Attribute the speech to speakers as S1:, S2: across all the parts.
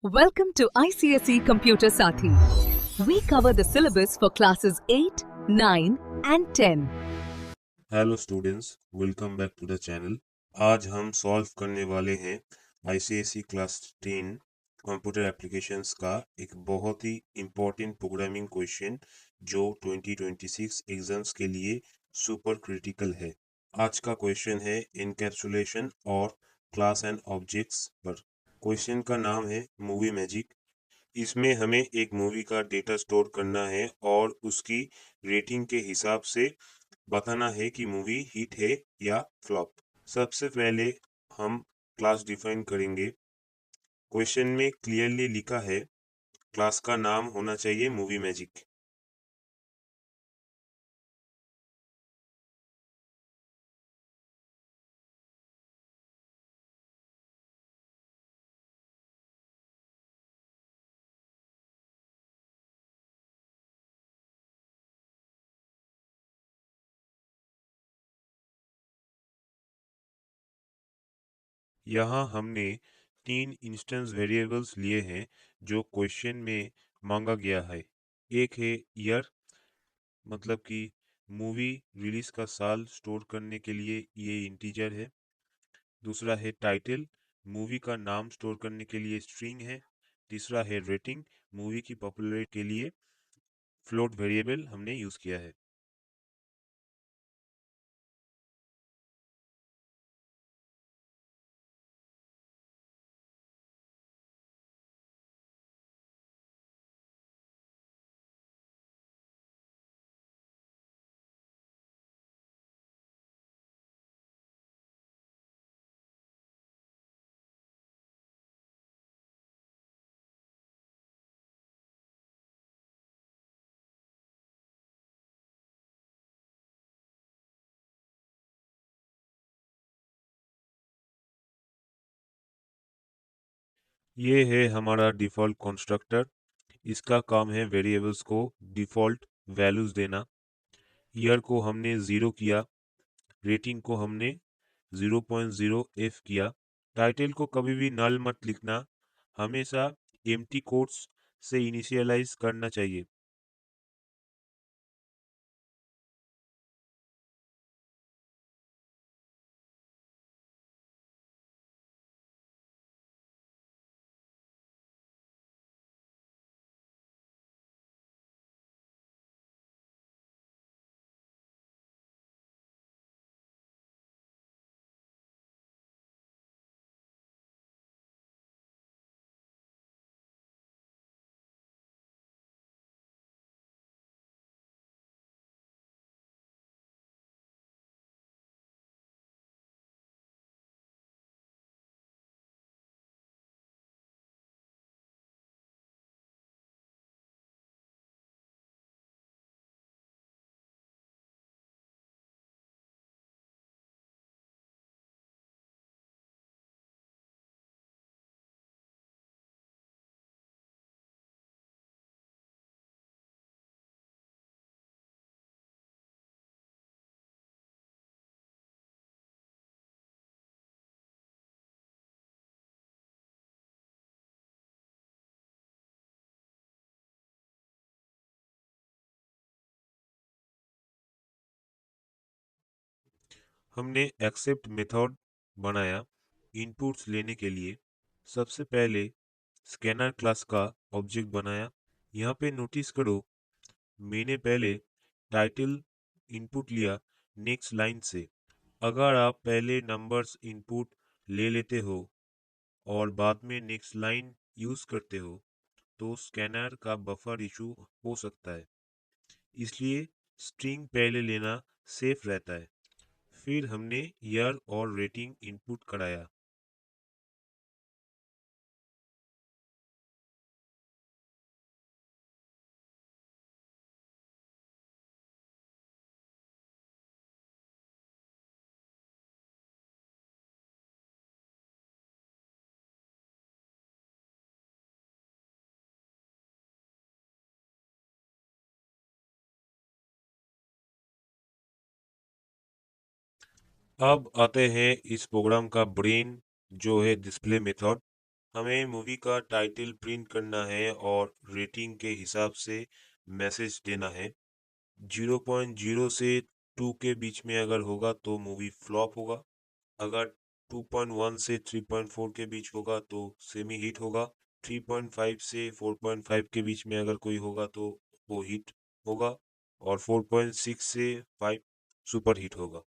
S1: Welcome to ICSE Computer Sathi. We cover the syllabus for classes 8, 9 and 10.
S2: Hello students, welcome back to the channel. आज हम solve करने वाले हैं ICSE class 10 computer applications का एक बहुत ही इम्पोर्टेंट प्रोग्रामिंग क्वेश्चन जो 2026 एग्जाम्स के लिए सुपर क्रिटिकल है। आज का क्वेश्चन है इनकैप्सुलेशन और क्लास एंड ऑब्जेक्ट्स पर। क्वेश्चन का नाम है मूवी मैजिक। इसमें हमें एक मूवी का डेटा स्टोर करना है और उसकी रेटिंग के हिसाब से बताना है कि मूवी हिट है या फ्लॉप। सबसे पहले हम क्लास डिफाइन करेंगे। क्वेश्चन में क्लियरली लिखा है क्लास का नाम होना चाहिए मूवी मैजिक। यहाँ हमने 3 इंस्टेंस वेरिएबल्स लिए हैं जो क्वेश्चन में मांगा गया है। एक है ईयर, मतलब कि मूवी रिलीज का साल स्टोर करने के लिए ये इंटीजर है। दूसरा है टाइटल, मूवी का नाम स्टोर करने के लिए स्ट्रिंग है। तीसरा है रेटिंग, मूवी की पॉपुलैरिटी के लिए फ्लोट वेरिएबल हमने यूज किया है। ये है हमारा डिफ़ॉल्ट कंस्ट्रक्टर। इसका काम है वेरिएबल्स को डिफ़ॉल्ट वैल्यूज देना। ईयर को हमने 0 किया, रेटिंग को हमने 0.0f किया। टाइटल को कभी भी नल मत लिखना, हमेशा एम्प्टी कोट्स से इनिशियलाइज करना चाहिए। हमने एक्सेप्ट मेथड बनाया इनपुट्स लेने के लिए। सबसे पहले स्कैनर क्लास का ऑब्जेक्ट बनाया। यहाँ पे नोटिस करो, मैंने पहले टाइटल इनपुट लिया नेक्स्ट लाइन से। अगर आप पहले नंबर्स इनपुट ले लेते हो और बाद में नेक्स्ट लाइन यूज करते हो तो स्कैनर का बफर इशू हो सकता है, इसलिए स्ट्रिंग पहले लेना सेफ रहता है। फिर हमने ईयर और रेटिंग इनपुट कराया। अब आते हैं इस प्रोग्राम का ब्रेन, जो है डिस्प्ले मेथड। हमें मूवी का टाइटल प्रिंट करना है और रेटिंग के हिसाब से मैसेज देना है। 0.0 से 2 के बीच में अगर होगा तो मूवी फ्लॉप होगा। अगर 2.1 से 3.4 के बीच होगा तो सेमी हिट होगा। 3.5 से 4.5 के बीच में अगर कोई होगा तो वो हिट होगा। और 4.6 से 5 सुपर हिट होगा।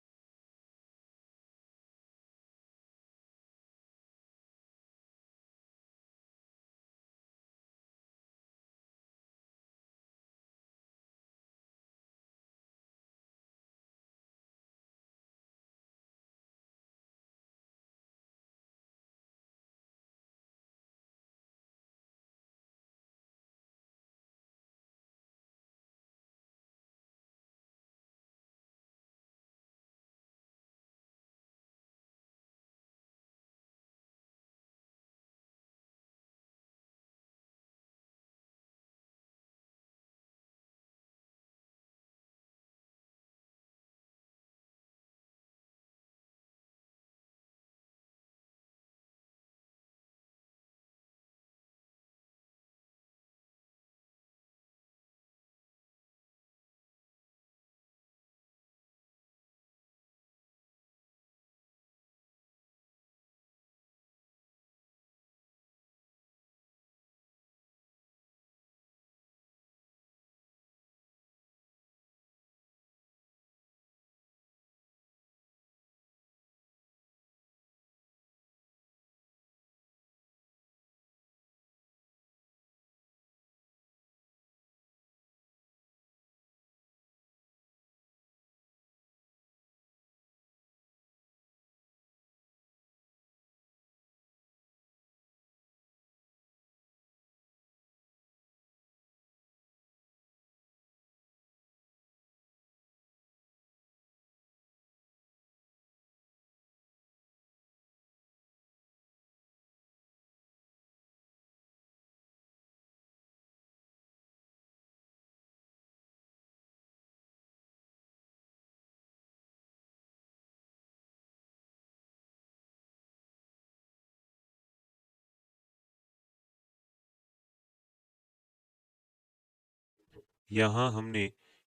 S2: यहाँ हमने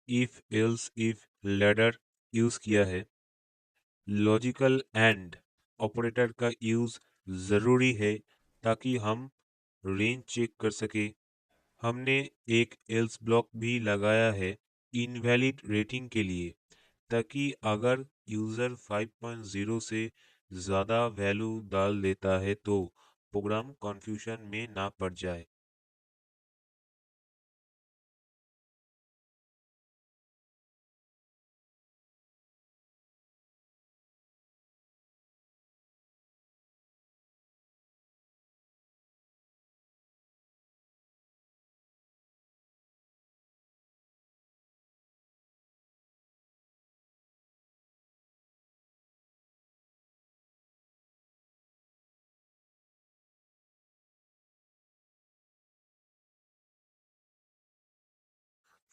S2: if else if ladder use किया है। लॉजिकल एंड ऑपरेटर का यूज जरूरी है ताकि हम रेंज चेक कर सके। हमने एक एल्स ब्लॉक भी लगाया है इनवैलिड रेटिंग के लिए, ताकि अगर यूजर 5.0 से ज़्यादा वैल्यू डाल देता है तो प्रोग्राम कन्फ्यूजन में ना पड़ जाए।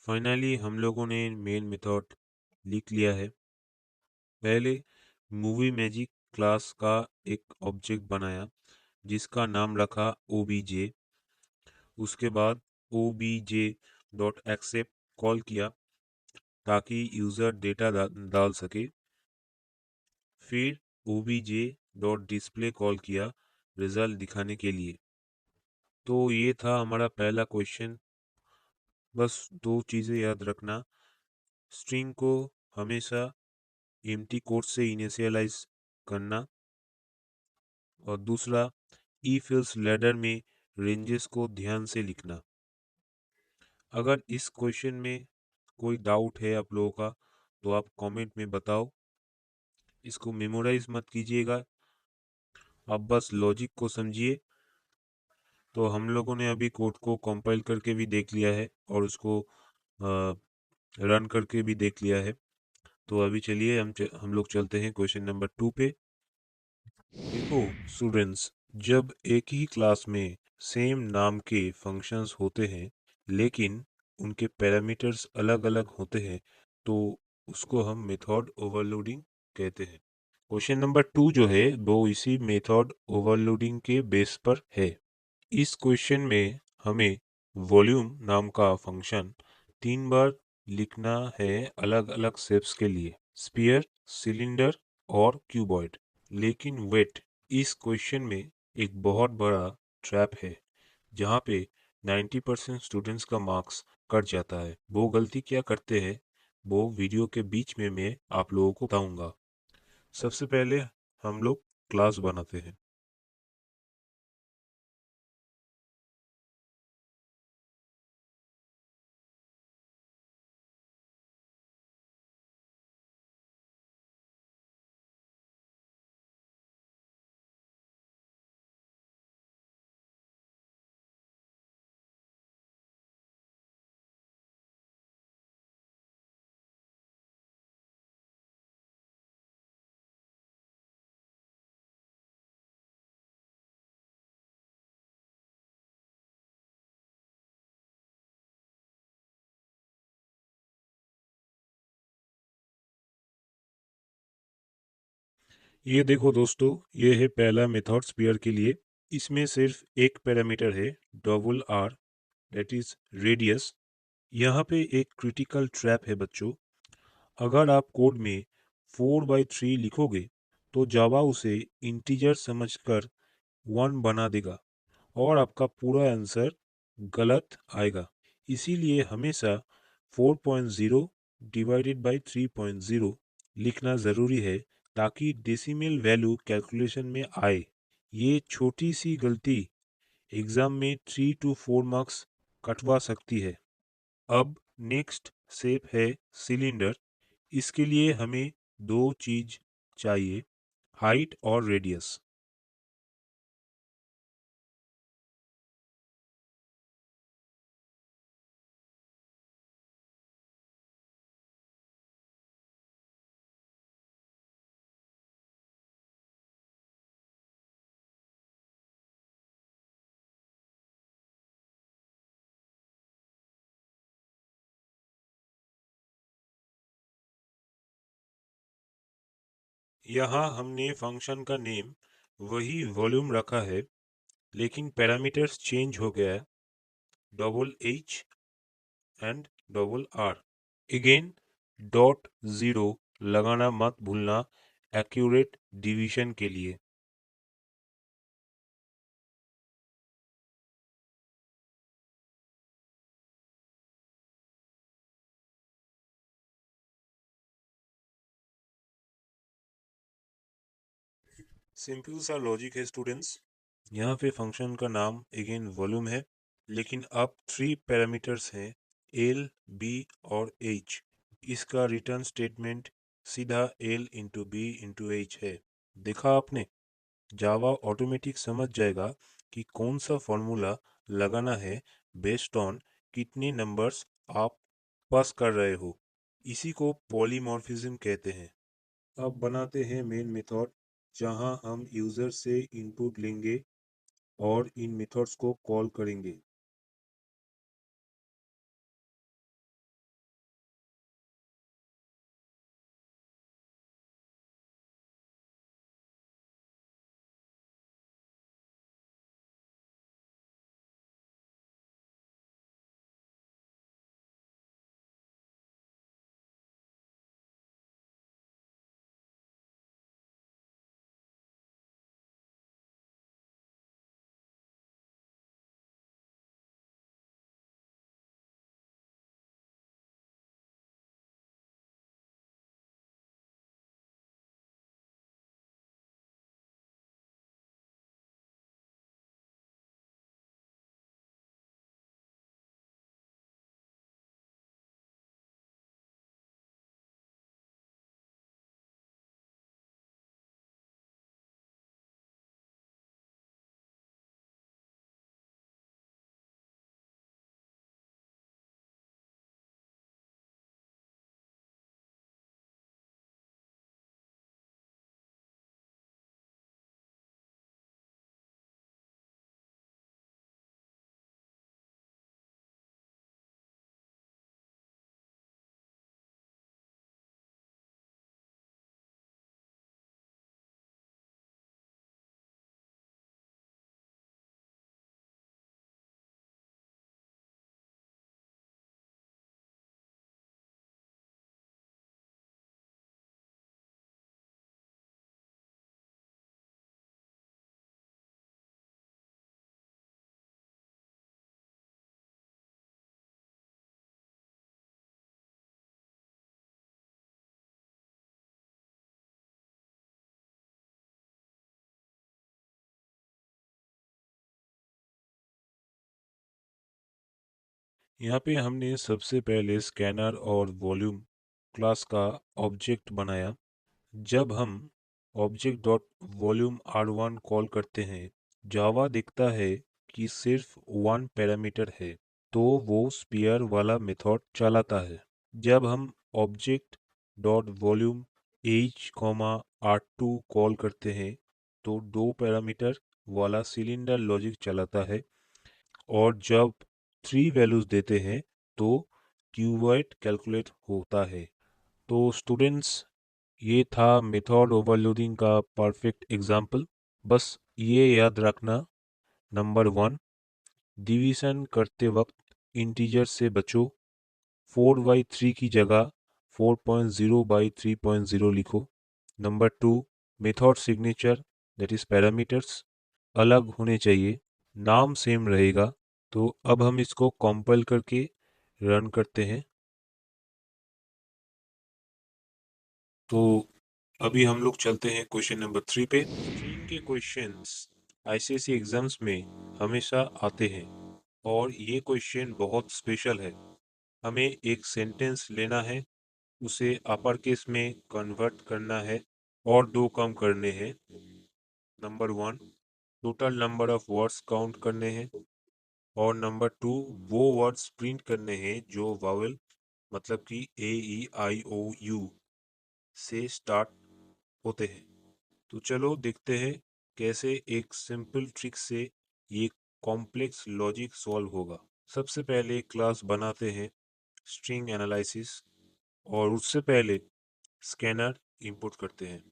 S2: फाइनली हम लोगों ने मेन मेथड लिख लिया है। पहले मूवी मैजिक क्लास का एक ऑब्जेक्ट बनाया जिसका नाम रखा obj। उसके बाद obj डॉट एक्सेप्ट कॉल किया ताकि यूजर डेटा डाल सके। फिर obj डॉट डिस्प्ले कॉल किया रिजल्ट दिखाने के लिए। तो ये था हमारा पहला क्वेश्चन। बस दो चीज़ें याद रखना, स्ट्रिंग को हमेशा एम्प्टी कोट से इनिशियलाइज करना, और दूसरा if else लैडर में रेंजेस को ध्यान से लिखना। अगर इस क्वेश्चन में कोई डाउट है आप लोगों का तो आप कमेंट में बताओ। इसको मेमोराइज मत कीजिएगा, आप बस लॉजिक को समझिए। तो हम लोगों ने अभी कोड को कंपाइल करके भी देख लिया है और उसको रन करके भी देख लिया है। तो अभी चलिए हम लोग चलते हैं क्वेश्चन नंबर 2 पे। देखो स्टूडेंट्स, जब एक ही क्लास में सेम नाम के फंक्शंस होते हैं लेकिन उनके पैरामीटर्स अलग-अलग होते हैं तो उसको हम मेथड ओवरलोडिंग कहते हैं। क्वेश्चन नंबर 2 जो है वो इसी मेथड ओवरलोडिंग के बेस पर है। इस क्वेश्चन में हमें वॉल्यूम नाम का फंक्शन 3 बार लिखना है अलग अलग शेप्स के लिए, स्फीयर, सिलेंडर और क्यूबॉइड। लेकिन वेट, इस क्वेश्चन में एक बहुत बड़ा ट्रैप है जहाँ पे 90% स्टूडेंट्स का मार्क्स कट जाता है। वो गलती क्या करते हैं वो वीडियो के बीच में मैं आप लोगों को बताऊंगा। सबसे पहले हम लोग क्लास बनाते हैं। ये देखो दोस्तों, ये है पहला मेथड स्फीयर के लिए। इसमें सिर्फ एक पैरामीटर है, double R, that is radius. यहाँ पे एक क्रिटिकल ट्रैप है बच्चों। अगर आप कोड में 4/3 लिखोगे तो जावा उसे इंटीजर समझकर 1 बना देगा और आपका पूरा आंसर गलत आएगा। इसीलिए हमेशा 4.0 डिवाइडेड बाई 3.0 लिखना ज़रूरी है ताकि डेसिमल वैल्यू कैलकुलेशन में आए। ये छोटी सी गलती एग्जाम में 3 to 4 मार्क्स कटवा सकती है। अब नेक्स्ट शेप है सिलेंडर। इसके लिए हमें दो चीज चाहिए, हाइट और रेडियस। यहाँ हमने फंक्शन का नेम वही वॉल्यूम रखा है, लेकिन पैरामीटर्स चेंज हो गया है, double H and double R. Again dot zero लगाना मत भूलना एक्यूरेट डिवीजन के लिए। सिंपल सा लॉजिक है स्टूडेंट्स। यहाँ पे फंक्शन का नाम अगेन वॉल्यूम है, लेकिन अब 3 पैरामीटर्स हैं, एल, बी और एच। इसका रिटर्न स्टेटमेंट सीधा L into B into H है। देखा आपने, जावा ऑटोमेटिक समझ जाएगा कि कौन सा फॉर्मूला लगाना है बेस्ड ऑन कितने नंबर्स आप पास कर रहे हो। इसी को पॉलीमॉर्फिज्म कहते हैं। अब बनाते हैं मेन मेथड, जहां हम यूजर से इनपुट लेंगे और इन मेथड्स को कॉल करेंगे। यहाँ पे हमने सबसे पहले स्कैनर और वॉल्यूम क्लास का ऑब्जेक्ट बनाया। जब हम object dot volume R1 call करते हैं, जावा दिखता है कि सिर्फ वन पैरामीटर है, तो वो स्पीयर वाला मेथड चलाता है। जब हम object dot volume h R2 call करते हैं, तो दो पैरामीटर वाला सिलेंडर लॉजिक चलाता है, और जब थ्री वैल्यूज देते हैं तो क्यूबॉइड कैलकुलेट होता है। तो स्टूडेंट्स, ये था मेथड ओवरलोडिंग का परफेक्ट एग्जाम्पल। बस ये याद रखना, नंबर 1, डिवीजन करते वक्त इंटीजर से बचो। 4/3 की जगह 4.0/3.0 लिखो। Number 2, method signature that is parameters अलग होने चाहिए, नाम सेम रहेगा। तो अब हम इसको कंपाइल करके रन करते हैं। तो अभी हम लोग चलते हैं क्वेश्चन नंबर 3 पे। स्ट्रिंग के क्वेश्चंस आईसीएसई एग्जाम्स में हमेशा आते हैं, और ये क्वेश्चन बहुत स्पेशल है। हमें एक सेंटेंस लेना है, उसे अपर केस में कन्वर्ट करना है, और दो कम करने हैं। Number 1, total number of words count करने हैं, और नंबर 2, वो वर्ड्स प्रिंट करने हैं जो वावेल मतलब कि AEIOU से स्टार्ट होते हैं। तो चलो देखते हैं कैसे एक सिंपल ट्रिक से ये कॉम्प्लेक्स लॉजिक सॉल्व होगा। सबसे पहले क्लास बनाते हैं स्ट्रिंग एनालिसिस, और उससे पहले स्कैनर इंपोर्ट करते हैं।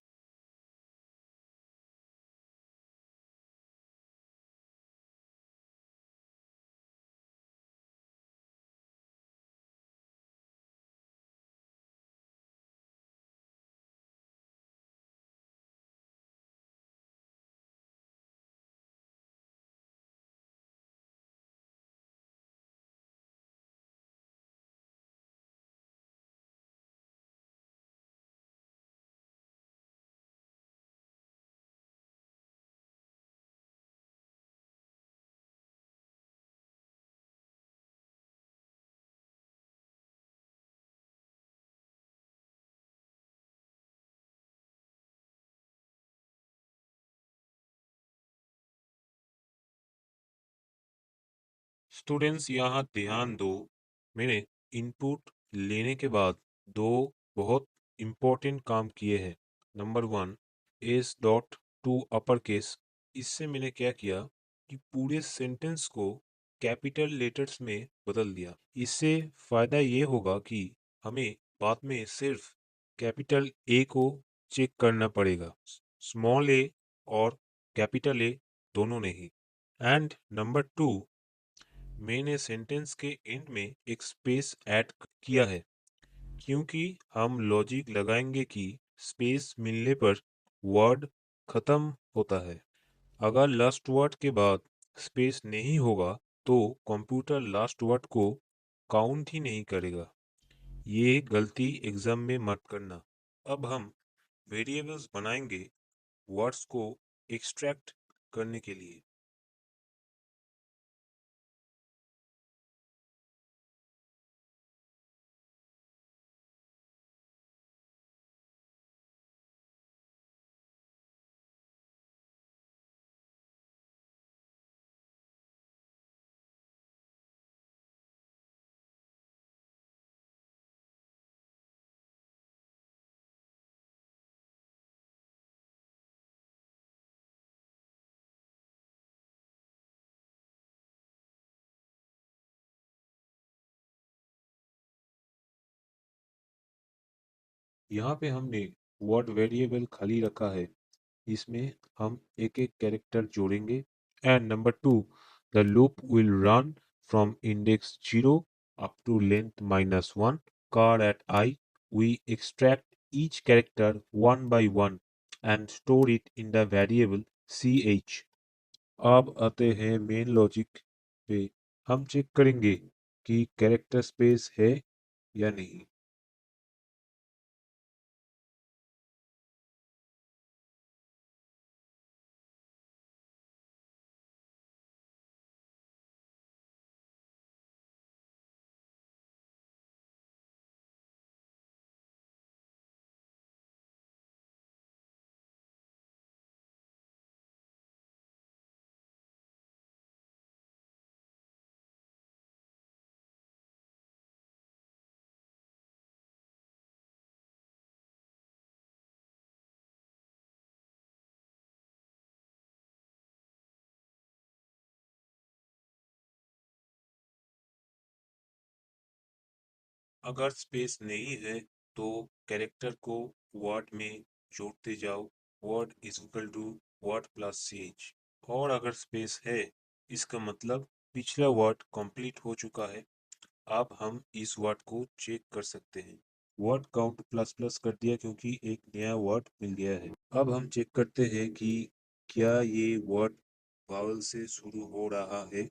S2: स्टूडेंट्स, यहाँ ध्यान दो, मैंने इनपुट लेने के बाद दो बहुत इम्पोर्टेंट काम किए हैं। Number 1, S dot to upper case. इससे मैंने क्या किया कि पूरे सेंटेंस को कैपिटल लेटर्स में बदल दिया। इससे फायदा ये होगा कि हमें बाद में सिर्फ कैपिटल ए को चेक करना पड़ेगा, स्मॉल ए और कैपिटल ए दोनों नहीं। एंड नंबर 2, मैंने सेंटेंस के एंड में एक स्पेस ऐड किया है, क्योंकि हम लॉजिक लगाएंगे कि स्पेस मिलने पर वर्ड खत्म होता है। अगर लास्ट वर्ड के बाद स्पेस नहीं होगा तो कंप्यूटर लास्ट वर्ड को काउंट ही नहीं करेगा। ये गलती एग्जाम में मत करना। अब हम वेरिएबल्स बनाएंगे वर्ड्स को एक्सट्रैक्ट करने के लिए। यहाँ पे हमने वर्ड वेरिएबल खाली रखा है, इसमें हम एक एक कैरेक्टर जोड़ेंगे। And number 2, the loop will run from index 0 up to length -1 car at I. We extract each character one by one and store it in the variable ch. अब आते हैं मेन लॉजिक पे। हम check करेंगे कि character space है या नहीं। अगर स्पेस नहीं है तो कैरेक्टर को वर्ड में जोड़ते जाओ, word is equal to word plus ch। और अगर स्पेस है इसका मतलब पिछला वर्ड कंप्लीट हो चुका है। अब हम इस वर्ड को चेक कर सकते हैं। वर्ड काउंट प्लस प्लस कर दिया क्योंकि एक नया वर्ड मिल गया है। अब हम चेक करते हैं कि क्या ये वर्ड वावल से शुरू हो रहा है।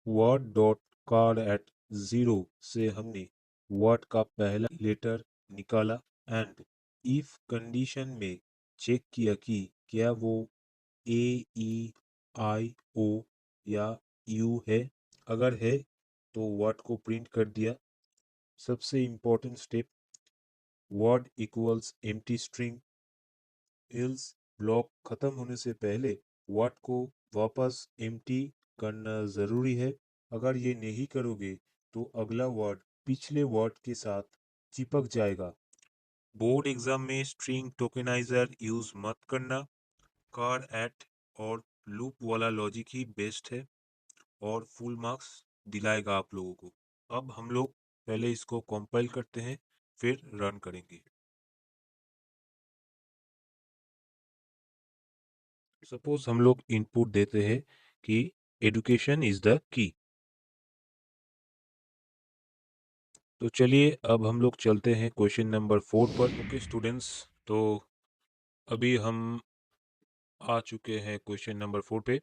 S2: वर्ड डॉट कार्ड एट 0 से हमने वर्ड का पहला लेटर निकाला एंड इफ कंडीशन में चेक किया कि क्या वो ए ई आई ओ या यू है। अगर है तो वर्ड को प्रिंट कर दिया। सबसे important step, word equals empty string else block खत्म होने से पहले वर्ड को वापस एम्प्टी करना जरूरी है। अगर ये नहीं करोगे तो अगला वर्ड पिछले वर्ड के साथ चिपक जाएगा। बोर्ड एग्जाम में स्ट्रिंग टोकेनाइजर यूज मत करना। कार्ड एट और लूप वाला लॉजिक ही बेस्ट है और फुल मार्क्स दिलाएगा आप लोगों को। अब हम लोग पहले इसको कंपाइल करते हैं फिर रन करेंगे। सपोज हम लोग इनपुट देते हैं कि एजुकेशन इज द की। तो चलिए अब हम लोग चलते हैं क्वेश्चन नंबर 4 पर। ओके स्टूडेंट्स, तो अभी हम आ चुके हैं क्वेश्चन नंबर 4 पे।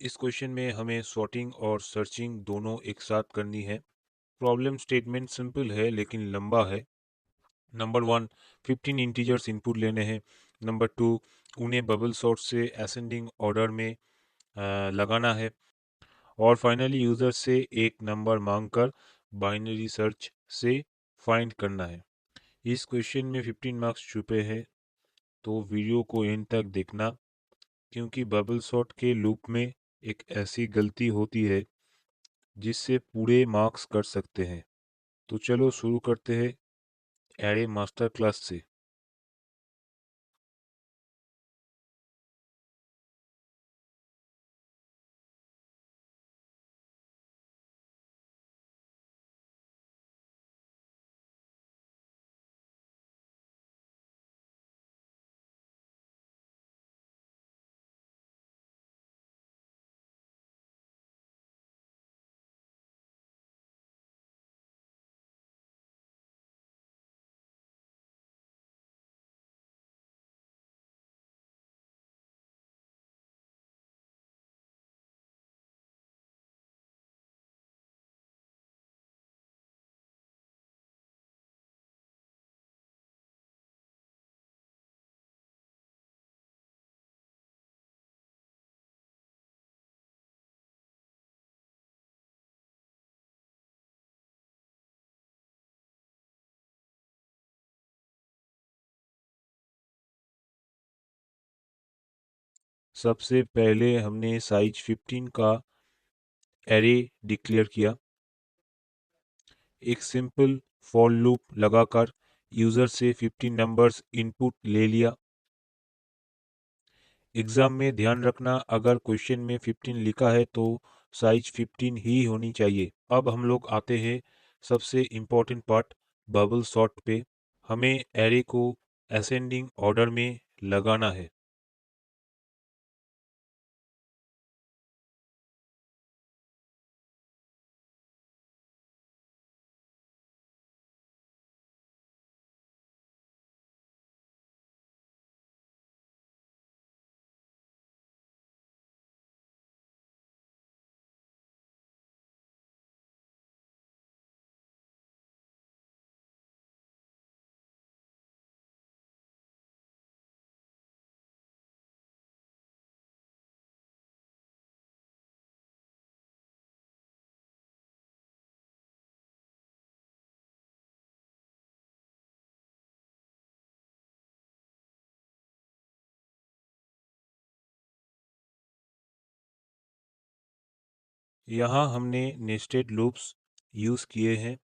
S2: इस क्वेश्चन में हमें सॉर्टिंग और सर्चिंग दोनों एक साथ करनी है। प्रॉब्लम स्टेटमेंट सिंपल है लेकिन लंबा है। नंबर 1, 15 इंटीजर्स इनपुट लेने हैं। नंबर 2, उन्हें बबल सॉर्ट से असेंडिंग ऑर्डर में लगाना है। और फाइनली यूजर से एक नंबर मांगकर बाइनरी सर्च से फाइंड करना है। इस क्वेश्चन में 15 मार्क्स छुपे हैं, तो वीडियो को एंड तक देखना क्योंकि बबल सॉर्ट के लूप में एक ऐसी गलती होती है जिससे पूरे मार्क्स कट सकते हैं। तो चलो शुरू करते हैं एरे मास्टर क्लास से। सबसे पहले हमने साइज 15 का एरे डिक्लेयर किया। एक सिंपल फॉर लूप लगाकर यूजर से 15 नंबर्स इनपुट ले लिया। एग्जाम में ध्यान रखना अगर क्वेश्चन में 15 लिखा है तो साइज 15 ही होनी चाहिए। अब हम लोग आते हैं सबसे इम्पोर्टेंट पार्ट बबल सॉर्ट पे हमें एरे को असेंडिंग ऑर्डर में लगाना है। यहाँ हमने नेस्टेड लूप्स यूज़ किए हैं।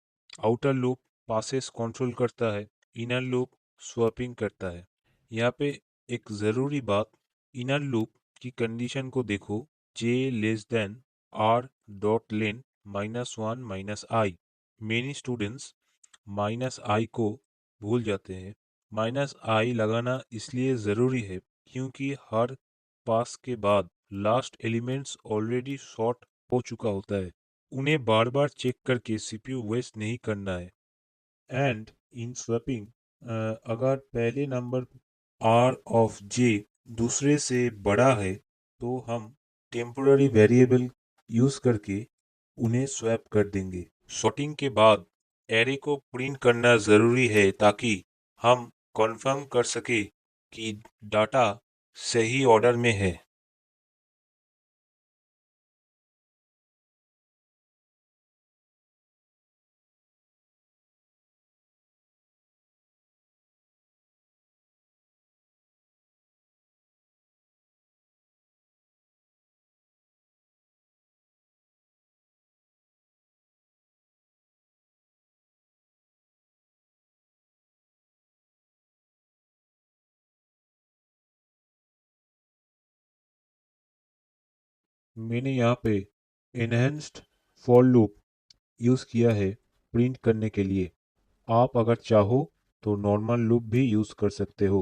S2: आउटर लूप पासेस कंट्रोल करता है, इनर लूप स्वैपिंग करता है। यहाँ पे एक ज़रूरी बात, इनर लूप की कंडीशन को देखो, j less than r dot lane -1 -i। Many students -i को भूल जाते हैं। -i लगाना इसलिए ज़रूरी है क्योंकि हर पास के बाद लास्ट एलिमेंट्स ऑलरेडी सॉर्ट हो चुका होता है। उन्हें बार बार चेक करके सीपीयू वेस्ट नहीं करना है। एंड इन स्वैपिंग, अगर पहले नंबर r ऑफ j दूसरे से बड़ा है तो हम टेम्पोररी वेरिएबल यूज करके उन्हें स्वैप कर देंगे। सॉर्टिंग के बाद एरे को प्रिंट करना जरूरी है ताकि हम कंफर्म कर सके कि डाटा सही ऑर्डर में है। मैंने यहाँ पे एनहेंस्ड फॉर लूप यूज़ किया है प्रिंट करने के लिए। आप अगर चाहो तो नॉर्मल लूप भी यूज़ कर सकते हो।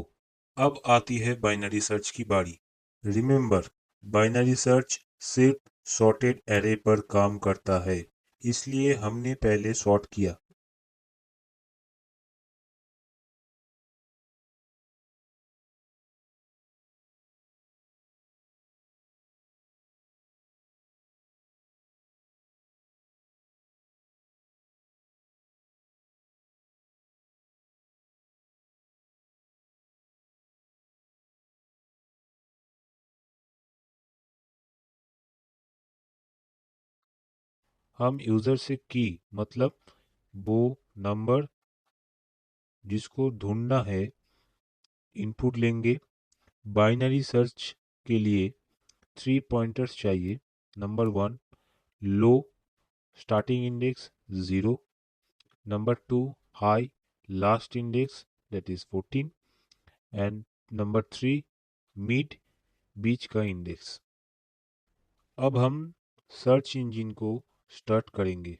S2: अब आती है बाइनरी सर्च की बारी। रिमेंबर, बाइनरी सर्च सिर्फ सॉर्टेड एरे पर काम करता है, इसलिए हमने पहले सॉर्ट किया। हम यूज़र से की मतलब वो नंबर जिसको ढूंढना है इनपुट लेंगे। बाइनरी सर्च के लिए 3 पॉइंटर्स चाहिए। Number 1 low starting index 0, number 2 high last index that is 14, and number 3 mid बीच का इंडेक्स। अब हम सर्च इंजन को स्टार्ट करेंगे।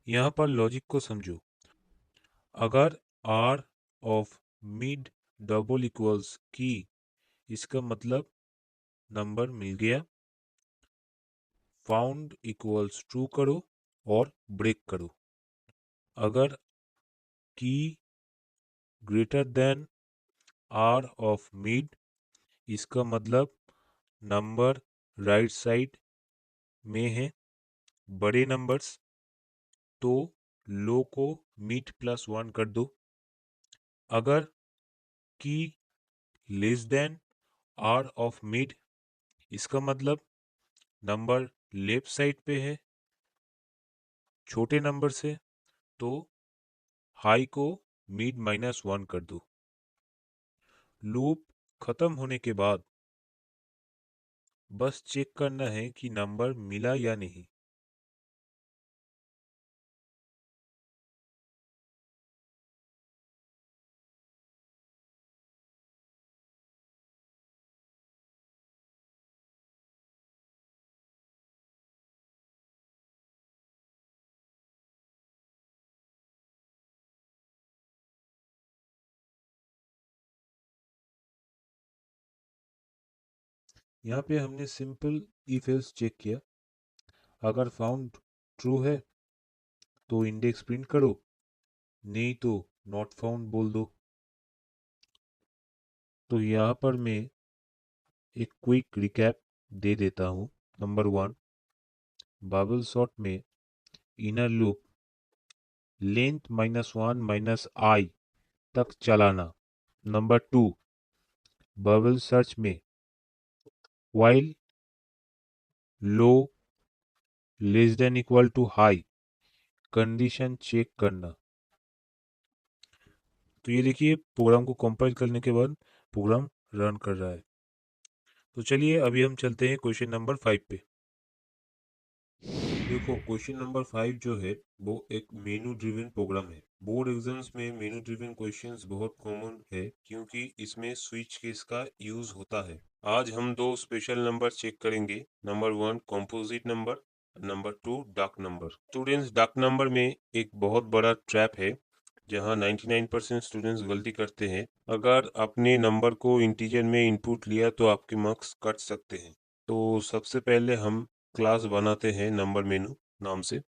S2: यहाँ पर लॉजिक को समझो। अगर r of mid double equals की, इसका मतलब नंबर मिल गया। फाउंड इक्वल्स ट्रू करो और ब्रेक करो। अगर की greater than r of mid, इसका मतलब नंबर राइट साइड में है। बड़े नंबर्स तो लो को मीट प्लस 1 कर दो। अगर key less than arr of mid, इसका मतलब नंबर लेफ्ट साइड पे है छोटे नंबर से, तो हाई को मिड माइनस 1 कर दो। लूप खत्म होने के बाद बस चेक करना है कि नंबर मिला या नहीं। यहाँ पे हमने सिंपल इफ एल्स चेक किया। अगर फाउंड ट्रू है तो इंडेक्स प्रिंट करो, नहीं तो नॉट फाउंड बोल दो। तो यहाँ पर मैं एक क्विक रिकैप दे देता हूँ। नंबर 1, बबल सॉर्ट में इनर लूप लेंथ -1 -i तक चलाना। नंबर 2, बबल सर्च में while low less than equal to high condition check करना। तो ये देखिए प्रोग्राम को कंपाइल करने के बाद प्रोग्राम रन कर रहा है। तो चलिए अभी हम चलते हैं क्वेश्चन नंबर 5 पे। देखो क्वेश्चन नंबर 5 जो है वो एक मेनू ड्रिवन प्रोग्राम है। बोर्ड एग्जाम्स में मेनू ड्रिवन क्वेश्चंस बहुत कॉमन है क्योंकि इसमें स्विच केस का यूज होता है। आज हम दो स्पेशल नंबर चेक करेंगे। Number 1 composite number, number 2 duck number. Students, duck number में एक बहुत बड़ा ट्रैप है जहां 99% स्टूडेंट्स गलती करते हैं। अगर आपने नंबर को इंटीजर में इनपुट लिया तो आपके मार्क्स कट सकते हैं। तो सबसे पहले हम क्लास बनाते हैं नंबर मेनू नाम से।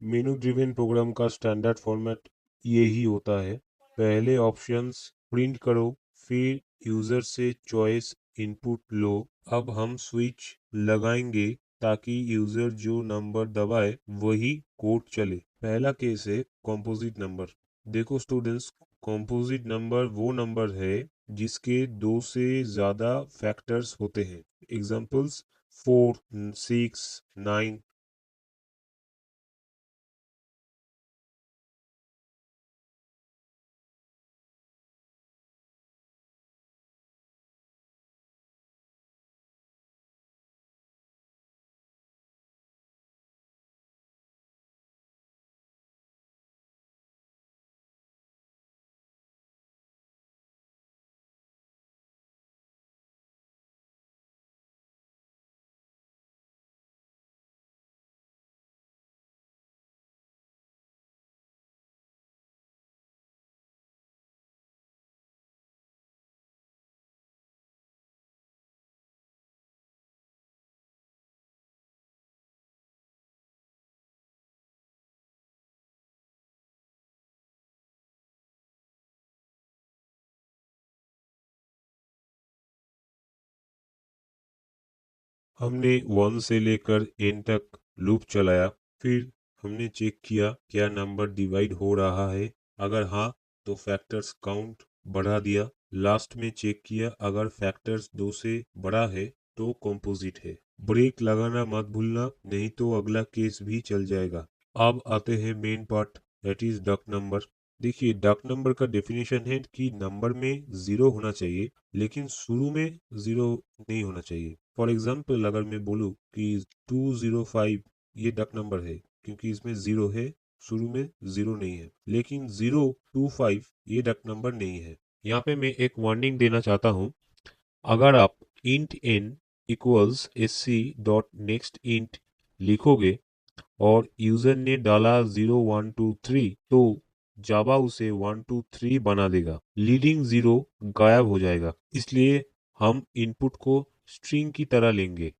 S2: मेनू ड्रिवन प्रोग्राम का स्टैंडर्ड फॉर्मेट यही होता है। पहले ऑप्शंस प्रिंट करो, फिर यूजर से चॉइस इनपुट लो। अब हम स्विच लगाएंगे ताकि यूजर जो नंबर दबाए वही कोड चले। पहला केस है कंपोजिट नंबर। देखो स्टूडेंट्स, कंपोजिट नंबर वो नंबर है जिसके दो से ज्यादा फैक्टर्स होते हैं। एग्जांपल्स 4, 6, 9। हमने 1 से लेकर n तक लूप चलाया। फिर हमने चेक किया क्या नंबर डिवाइड हो रहा है। अगर हाँ तो फैक्टर्स काउंट बढ़ा दिया। लास्ट में चेक किया अगर फैक्टर्स 2 से बड़ा है तो कंपोजिट है। ब्रेक लगाना मत भूलना, नहीं तो अगला केस भी चल जाएगा। अब आते हैं main part, that is duck number. देखिए डक नंबर का डेफिनेशन है कि नंबर में 0 होना चाहिए लेकिन शुरू में 0 नहीं होना चाहिए। फॉर एग्जाम्पल अगर मैं बोलूँ कि 205 ये डक नंबर है क्योंकि इसमें 0 है, शुरू में 0 नहीं है, लेकिन 025 ये डक नंबर नहीं है। यहाँ पे मैं एक वार्निंग देना चाहता हूँ। अगर आप int n equals sc dot next int लिखोगे और यूजर ने डाला 0123 तो जावा उसे 123 बना देगा, लीडिंग 0 गायब हो जाएगा। इसलिए हम इनपुट को स्ट्रिंग की तरह लेंगे।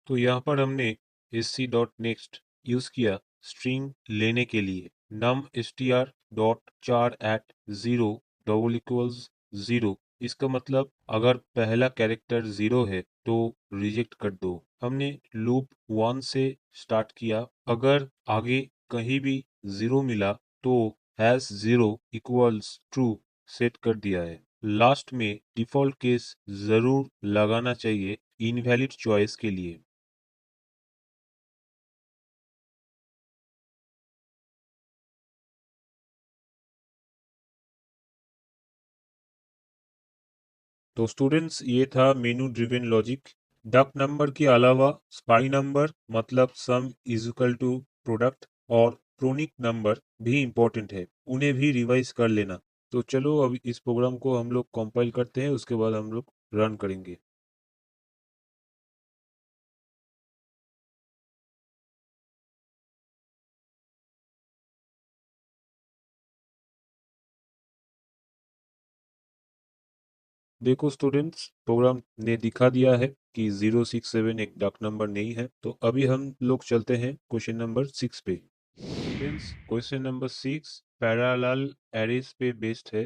S2: तो यहाँ पर हमने sc डॉट नेक्स्ट यूज किया स्ट्रिंग लेने के लिए। num str डॉट चार एट 0 डबल इक्वल्स 0। इसका मतलब अगर पहला कैरेक्टर 0 है तो रिजेक्ट कर दो। हमने लूप 1 से स्टार्ट किया, अगर आगे कहीं भी 0 मिला तो हैश 0 इक्वल्स ट्रू सेट कर दिया है। लास्ट में डिफॉल्ट केस जरूर लगाना चाहिए इनवैलिड चॉइस के लिए। तो स्टूडेंट्स ये था menu driven logic. Duck number के अलावा स्पाई नंबर मतलब sum is equal to product और क्रोनिक नंबर भी इम्पोर्टेंट है, उन्हें भी रिवाइज कर लेना। तो चलो अब इस प्रोग्राम को हम लोग कंपाइल करते हैं, उसके बाद हम लोग रन करेंगे। देखो स्टूडेंट्स, प्रोग्राम ने दिखा दिया है कि 067 एक डक नंबर नहीं है। तो अभी हम लोग चलते हैं क्वेश्चन नंबर 6 पे। Students question number 6 parallel arrays पे बेस्ड है।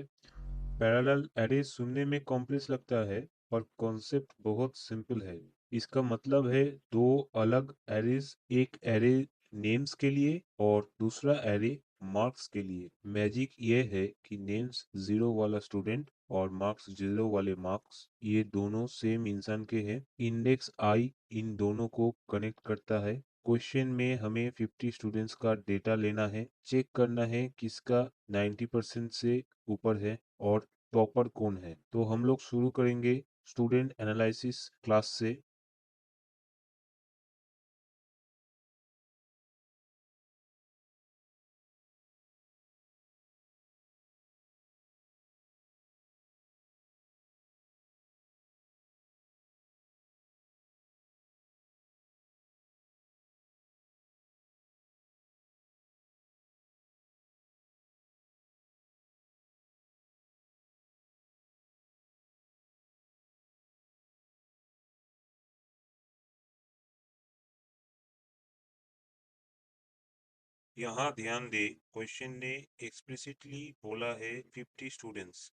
S2: पैरेलल एरे सुनने में कॉम्प्लेक्स लगता है पर कॉन्सेप्ट बहुत सिंपल है। इसका मतलब है दो अलग एरेज, एक एरे नेम्स के लिए और दूसरा एरे मार्क्स के लिए। मैजिक ये है कि नेम्स 0 वाला स्टूडेंट और मार्क्स 0 वाले मार्क्स ये दोनों सेम इंसान के हैं। इंडेक्स आई इन दोनों को कनेक्ट करता है। क्वेश्चन में हमें 50 स्टूडेंट्स का डेटा लेना है, चेक करना है किसका 90% से ऊपर है और टॉपर कौन है। तो हम लोग शुरू करेंगे स्टूडेंट एनालिसिस क्लास से। यहाँ ध्यान दे, क्वेश्चन ने एक्सप्लिसिटली बोला है 50 स्टूडेंट्स।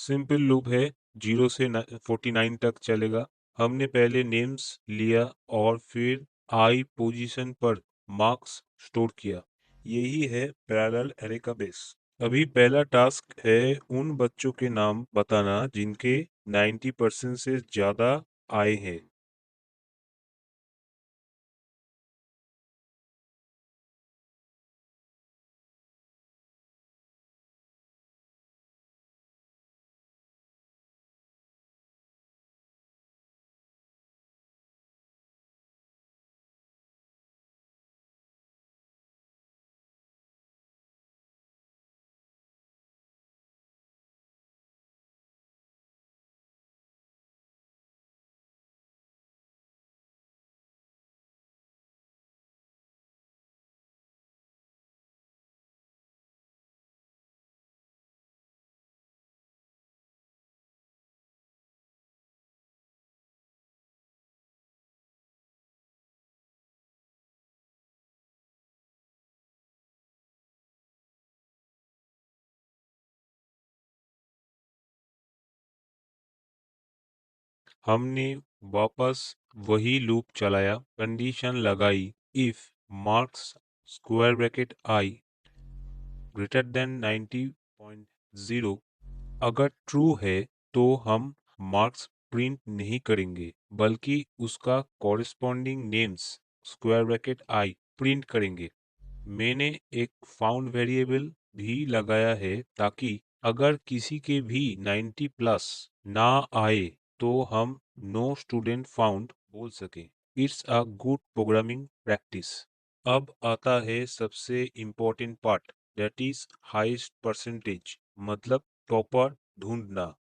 S2: सिंपल लूप है, 0 से 49 तक चलेगा। हमने पहले नेम्स लिया और फिर आई पोजीशन पर मार्क्स स्टोर किया। यही है पैरेलल एरे का बेस। अभी पहला टास्क है उन बच्चों के नाम बताना जिनके 90% से ज्यादा आए हैं। हमने वापस वही लूप चलाया, कंडीशन लगाई, if marks square bracket I greater than 90.0 अगर ट्रू है तो हम मार्क्स प्रिंट नहीं करेंगे बल्कि उसका कॉरेस्पॉन्डिंग नेम्स स्क्वायर ब्रैकेट आई प्रिंट करेंगे। मैंने एक फाउंड वेरिएबल भी लगाया है ताकि अगर किसी के भी 90 प्लस ना आए तो हम नो स्टूडेंट फाउंड बोल सके। It's a good programming practice. अब आता है सबसे important part, that is highest percentage, मतलब टॉपर ढूंढना।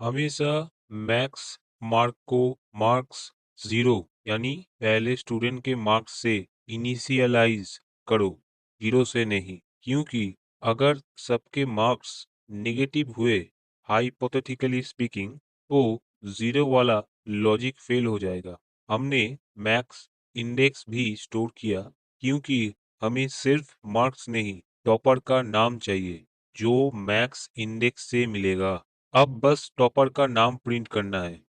S2: हमेशा मैक्स मार्क को मार्क्स 0 यानी पहले स्टूडेंट के मार्क्स से इनिशियलाइज करो, 0 से नहीं, क्योंकि अगर सबके मार्क्स नेगेटिव हुए, हाइपोथेटिकली स्पीकिंग, तो 0 वाला लॉजिक फेल हो जाएगा। हमने मैक्स इंडेक्स भी स्टोर किया क्योंकि हमें सिर्फ मार्क्स नहीं, टॉपर का नाम चाहिए जो मैक्स इंडेक्स से मिलेगा। अब बस टॉपर का नाम प्रिंट करना है।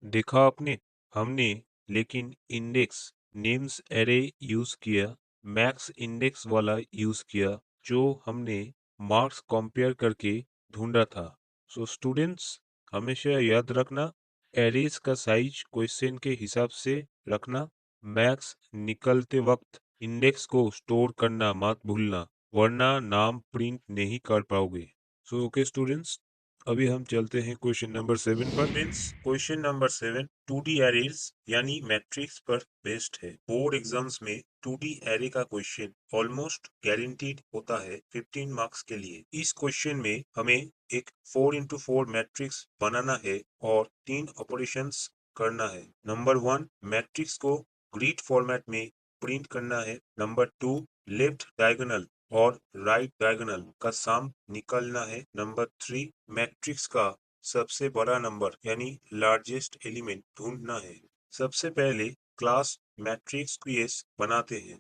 S2: देखा आपने, हमने लेकिन इंडेक्स नेम्स एरे यूज किया, मैक्स इंडेक्स वाला यूज किया जो हमने मार्क्स कंपेयर करके ढूंढा था। सो स्टूडेंट्स, हमेशा याद रखना, एरेज का साइज क्वेश्चन के हिसाब से रखना। मैक्स निकलते वक्त इंडेक्स को स्टोर करना मत भूलना, वरना नाम प्रिंट नहीं कर पाओगे। सो ओके स्टूडेंट्स, अभी हम चलते हैं क्वेश्चन नंबर 7 पर। Friends, question number 7 2D arrays यानी मैट्रिक्स पर बेस्ड है। बोर्ड एग्जाम्स में 2D एरे का क्वेश्चन ऑलमोस्ट गारंटीड होता है 15 मार्क्स के लिए। इस क्वेश्चन में हमें एक 4x4 मैट्रिक्स बनाना है और 3 ऑपरेशंस करना है। नंबर 1, मैट्रिक्स को ग्रिड फॉर्मेट में प्रिंट करना है। नंबर 2, लेफ्ट डायगोनल और राइट डायगोनल का सम निकालना है। नंबर 3, मैट्रिक्स का सबसे बड़ा नंबर यानी लार्जेस्ट एलिमेंट ढूंढना है। सबसे पहले क्लास मैट्रिक्स क्यूएस बनाते हैं।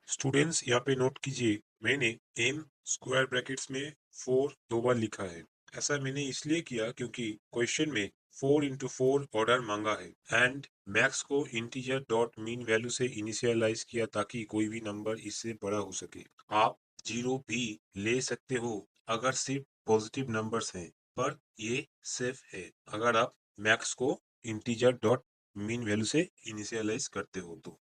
S2: स्टूडेंट्स यहाँ पे नोट कीजिए, मैंने m स्क्वायर ब्रैकेट्स में 4 दो बार लिखा है। ऐसा मैंने इसलिए किया क्योंकि क्वेश्चन में 4 इंटू 4 ऑर्डर मांगा है एंड मैक्स को इंटीजर डॉट मीन वैल्यू से इनिशियलाइज किया ताकि कोई भी नंबर इससे बड़ा हो सके। आप 0 भी ले सकते हो अगर सिर्फ पॉजिटिव नंबर्स हैं, पर ये सेफ है अगर आप मैक्स को इंटीजर डॉट मीन वैल्यू से इनिशियलाइज करते हो तो।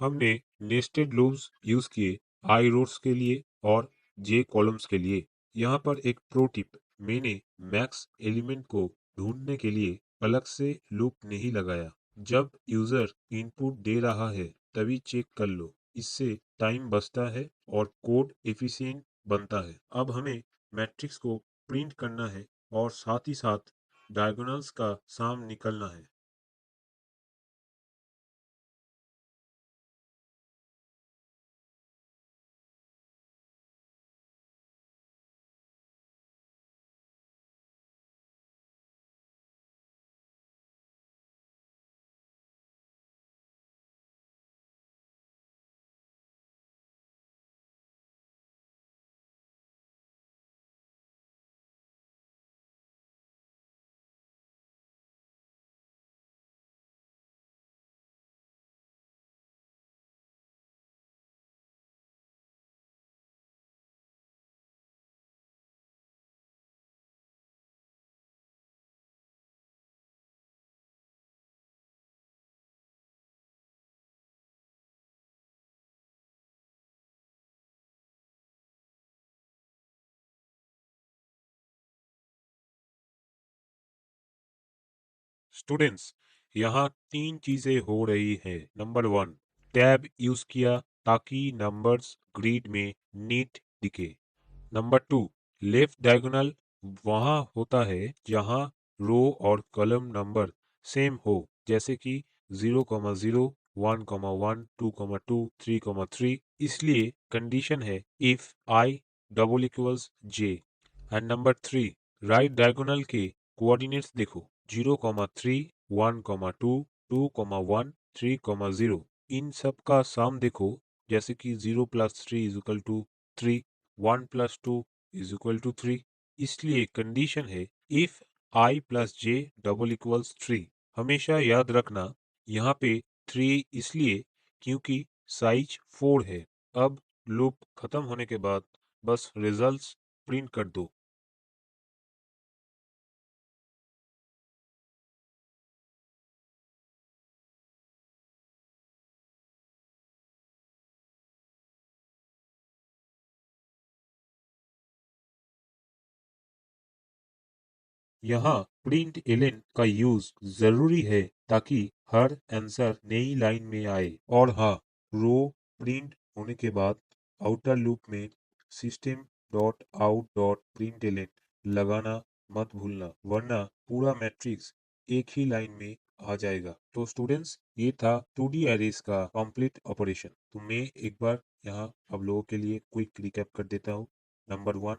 S2: हमने नेस्टेड लूप्स यूज किए आई रोड्स के लिए और जे कॉलम्स के लिए। यहाँ पर एक प्रो टिप, मैंने मैक्स एलिमेंट को ढूंढने के लिए अलग से लूप नहीं लगाया। जब यूजर इनपुट दे रहा है तभी चेक कर लो, इससे टाइम बचता है और कोड एफिशिएंट बनता है। अब हमें मैट्रिक्स को प्रिंट करना है और साथ ही साथ डायगोनल्स का साम निकलना है। स्टूडेंट्स, यहाँ तीन चीजें हो रही है। नंबर वन, टैब यूज किया ताकि नंबर्स ग्रिड में नीट दिखे। नंबर टू, लेफ्ट डायगोनल वहाँ होता है जहाँ रो और कॉलम नंबर सेम हो, जैसे कि 0,0, 1,1, 2,2, 3,3। इसलिए कंडीशन है if I double equals J. And number three, right diagonal के कोऑर्डिनेट्स देखो, 0,3, 1,2, 2,1, 3,0। इन सब का सम देखो, जैसे कि 0 plus 3 is equal to 3, 1 plus 2 is equal to 3। इसलिए कंडीशन है if I plus J double equals 3। हमेशा याद रखना, यहाँ पे 3 इसलिए क्योंकि साइज 4 है। अब लूप खत्म होने के बाद बस रिजल्ट्स प्रिंट कर दो। यहाँ प्रिंट एलन का यूज जरूरी है ताकि हर आंसर नई लाइन में आए। और हाँ, रो प्रिंट होने के बाद आउटर लूप में system dot out dot println लगाना मत भूलना, वरना पूरा मैट्रिक्स एक ही लाइन में आ जाएगा। तो स्टूडेंट्स, ये था 2D एरेज का कंप्लीट ऑपरेशन। तो मैं एक बार यहाँ आप लोगों के लिए क्विक रिकैप कर देता हूँ। नंबर वन,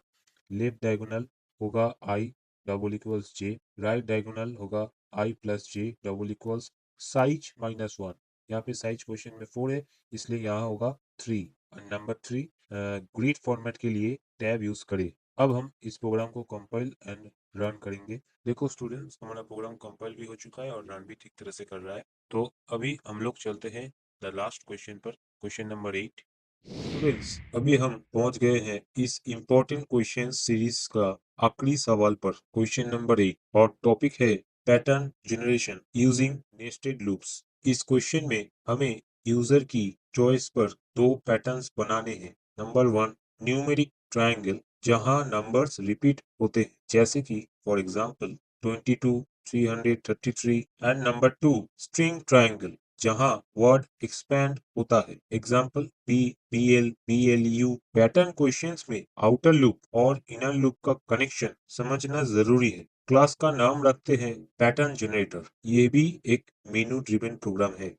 S2: लेफ्ट डायगोनल होगा i double equals j, right diagonal होगा i plus J double equals size minus one. यहाँ पे साइज क्वेश्चन में 4 है, इसलिए यहाँ होगा 3। नंबर थ्री, ग्रिड फॉर्मेट के लिए टैब यूज करें। अब हम इस प्रोग्राम को कंपाइल एंड रन करेंगे। देखो स्टूडेंट्स, हमारा प्रोग्राम कंपाइल भी हो चुका है और रन भी ठीक तरह से कर रहा है। तो अभी हम लोग चलते हैं द लास्ट क्वेश्चन पर, क्वेश्चन नंबर 8। स्टूडेंट्स, अभी हम पहुंच गए हैं इस इम्पोर्टेंट क्वेश्चन सीरीज का आखिरी सवाल पर, क्वेश्चन नंबर 8, और टॉपिक है pattern generation using nested loops. इस क्वेश्चन में हमें यूजर की चॉइस पर दो पैटर्न्स बनाने हैं। नंबर वन, न्यूमेरिक ट्रायंगल, जहां नंबर्स रिपीट होते हैं, जैसे कि for example 22, 333 and number 2 string triangle जहां वर्ड एक्सपैंड होता है। Example B B L U. Pattern questions में आउटर लूप और इनर लूप का कनेक्शन समझना जरूरी है। क्लास का नाम रखते हैं पैटर्न जनरेटर। ये भी एक मेनू ड्रिवन प्रोग्राम है।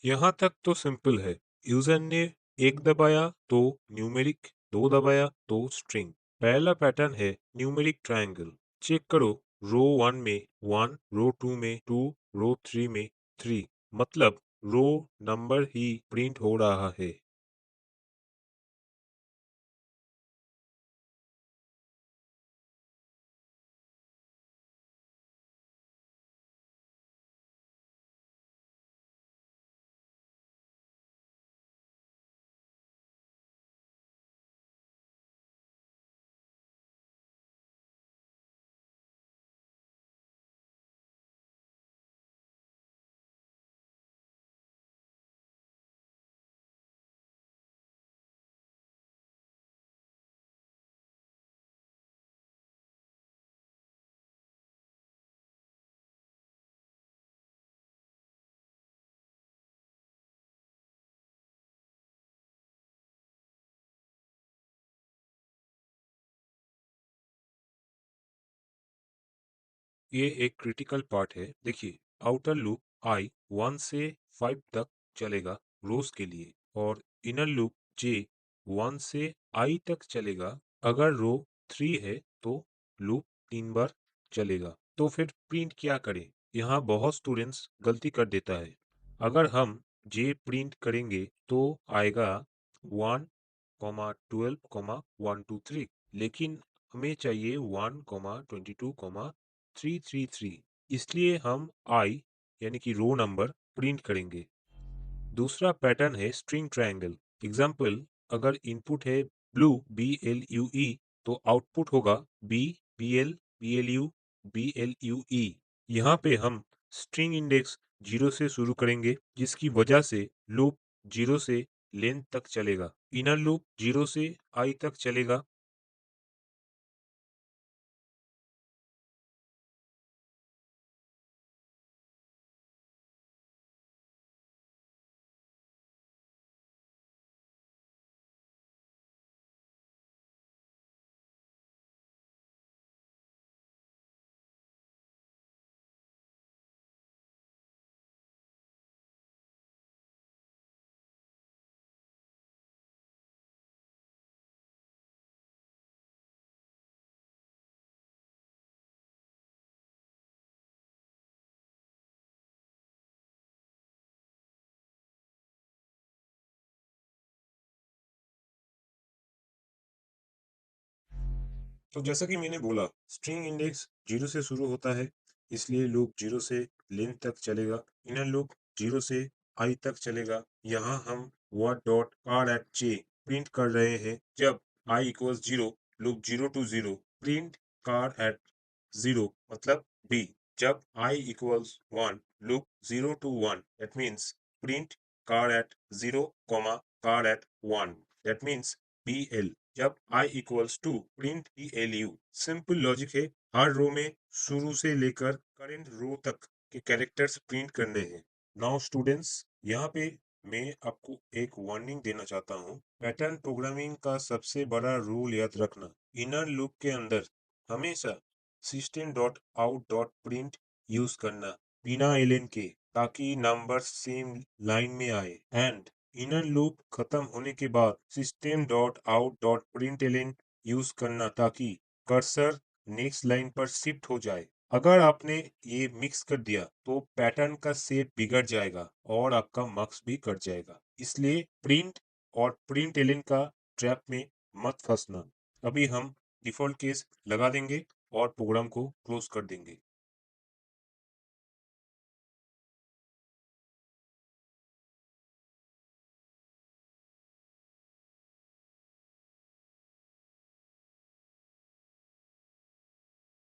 S2: यहाँ तक तो सिंपल है। यूजर ने एक दबाया तो न्यूमेरिक, दो दबाया तो स्ट्रिंग। पहला पैटर्न है न्यूमेरिक ट्रायंगल। चेक करो, रो 1 में 1, रो 2 में 2, रो 3 में 3। मतलब रो नंबर ही प्रिंट हो रहा है। ये एक क्रिटिकल पार्ट है। देखिए, आउटर लूप आई 1 से 5 तक चलेगा रोज के लिए, और इनर लूप जे 1 से आई तक चलेगा। अगर रो 3 है तो लूप 3 बार चलेगा। तो फिर प्रिंट क्या करें? यहाँ बहुत स्टूडेंट्स गलती कर देता है। अगर हम जे प्रिंट करेंगे तो आएगा 1, 12, 1 2 3। लेकिन हमें चाहिए 1, 22, 333। इसलिए हम आई यानी कि रो नंबर प्रिंट करेंगे। दूसरा पैटर्न है स्ट्रिंग ट्रायंगल। एग्जाम्पल, अगर इनपुट है ब्लू BLUE तो आउटपुट होगा BLU। यहाँ पे हम स्ट्रिंग इंडेक्स 0 से शुरू करेंगे, जिसकी वजह से लूप 0 से लेंथ तक चलेगा। इनर लूप 0 से आई तक चलेगा। तो जैसा कि मैंने बोला, स्ट्रिंग इंडेक्स 0 से शुरू होता है, इसलिए लूप 0 से लेंथ तक चलेगा। इनर लूप 0 से आई तक चलेगा। यहाँ हम word dot r at j print कर रहे हैं। जब i equals 0, loop 0 to 0 print char at 0 मतलब बी। जब i equals 1, loop 0 to 1 that means print char at 0, char at 1 that means BL। जब i equals two print ELU। Simple logic है। हर रो में शुरू से लेकर करेंट रो तक के कैरेक्टर्स प्रिंट करने हैं। नाउ स्टूडेंट्स, यहाँ पे मैं आपको एक वार्निंग देना चाहता हूँ। पैटर्न प्रोग्रामिंग का सबसे बड़ा रूल याद रखना, इनर लूप के अंदर हमेशा system dot out dot print use करना बिना एलन के, ताकि नंबर सेम लाइन में आए। एंड इनर लूप खत्म होने के बाद system dot out dot println use करना, ताकि कर्सर नेक्स्ट लाइन पर शिफ्ट हो जाए। अगर आपने ये मिक्स कर दिया तो पैटर्न का सेट बिगड़ जाएगा और आपका मार्क्स भी कट जाएगा। इसलिए प्रिंट और प्रिंट एलिन का ट्रैप में मत फंसना। अभी हम डिफॉल्ट केस लगा देंगे और प्रोग्राम को क्लोज कर देंगे।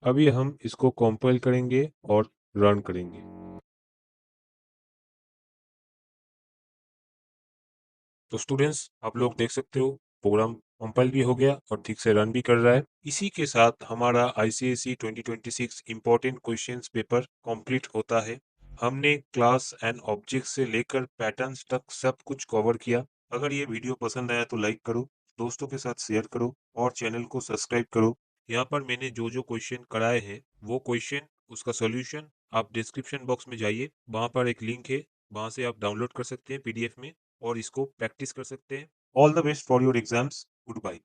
S2: अभी हम इसको कंपाइल करेंगे और रन करेंगे। तो स्टूडेंट्स, आप लोग देख सकते हो प्रोग्राम कंपाइल भी हो गया और ठीक से रन भी कर रहा है। इसी के साथ हमारा ICSE 2026 important questions paper complete होता है। हमने क्लास एंड ऑब्जेक्ट से लेकर पैटर्न्स तक सब कुछ कवर किया। अगर ये वीडियो पसंद आया तो लाइक करो, दोस्तों के साथ शेयर करो और चैनल को सब्सक्राइब करो। यहाँ पर मैंने जो जो क्वेश्चन कराए हैं वो क्वेश्चन, उसका सॉल्यूशन आप डिस्क्रिप्शन बॉक्स में जाइए, वहाँ पर एक लिंक है, वहाँ से आप डाउनलोड कर सकते हैं पीडीएफ में और इसको प्रैक्टिस कर सकते हैं। All the best for your exams. Good bye.